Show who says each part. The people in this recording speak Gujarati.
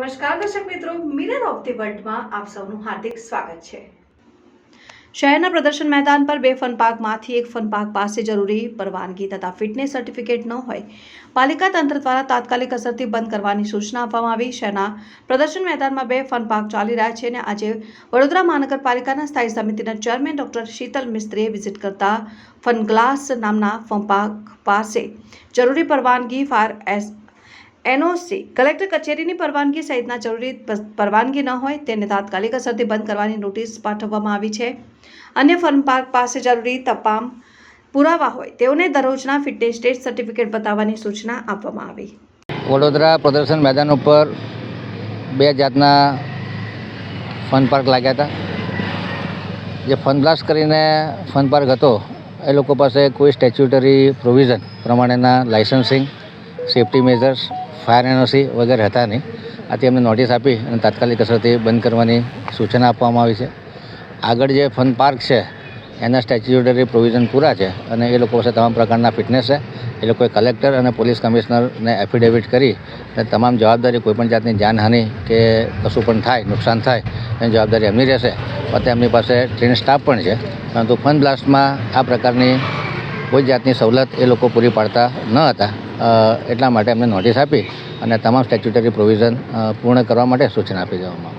Speaker 1: નમસ્કાર દર્શક મિત્રો, મિરર ઓફ ધી વર્લ્ડમાં આપ સૌનું હાર્દિક સ્વાગત છે। શહેરના પ્રદર્શન મેદાન પર બે ફન પાર્કમાંથી એક ફન પાર્ક પાસે જરૂરી પરવાનગી તથા ફિટનેસ સર્ટિફિકેટ ન હોય પાલિકા તંત્ર દ્વારા તાત્કાલિક અસરથી બંધ કરવાની સૂચના આપવામાં આવી। શહેરના પ્રદર્શન મેદાનમાં બે ફન પાર્ક ચાલી રહ્યા છે અને આજે વડોદરા મહાનગરપાલિકાના સ્થાયી સમિતિના ચેરમેન ડોક્ટર શીતલ મિસ્ત્રીએ વિઝિટ કરતા ફન ગ્લાસ નામના ફન પાર્ક પાસે જરૂરી પરવાનગી ફાયર એનઓસી કલેક્ટર કચેરીની પરવાનગી સહિતના જરૂરી પરવાનગી ન હોય તેને તાત્કાલિક અસરથી બંધ કરવાની નોટિસ પાઠવવામાં આવી છે। અન્ય ફન પાર્ક પાસે જરૂરી તમામ પુરાવા હોય તેઓને દરરોજના ફિટનેસ ટેસ્ટ સર્ટિફિકેટ બતાવવાની સૂચના આપવામાં આવી।
Speaker 2: વડોદરા પ્રદર્શન મેદાન ઉપર બે જાતના ફન પાર્ક લાગ્યા હતા। જે ફન બ્લાસ્ટ કરીને ફન પાર્ક હતો એ લોકો પાસે કોઈ સ્ટેચ્યુટરી પ્રોવિઝન પ્રમાણેના licensing, safety measures, fire NOC વગેરે હતા નહીં। આથી એમને નોટિસ આપી અને તાત્કાલિક અસરથી બંધ કરવાની સૂચના આપવામાં આવી છે। આગળ જે ફન પાર્ક છે એના સ્ટેચ્યુટરી પ્રોવિઝન પૂરા છે અને એ લોકો પાસે તમામ પ્રકારના ફિટનેસ છે। એ લોકોએ કલેક્ટર અને પોલીસ કમિશનરને એફિડેવિટ કરી અને તમામ જવાબદારી કોઈપણ જાતની જાનહાનિ કે કશું પણ થાય, નુકસાન થાય એની જવાબદારી એમની રહેશે। પોતે એમની પાસે ટ્રેન સ્ટાફ પણ છે, પરંતુ ફન બ્લાસ્ટમાં આ પ્રકારની કોઈ જાતની સવલત એ લોકો પૂરી પાડતા ન હતા। એટલા માટે એમને નોટિસ આપી અને તમામ સ્ટેચ્યુટરી પ્રોવિઝન પૂર્ણ કરવા માટે સૂચના આપી દેવામાં આવી।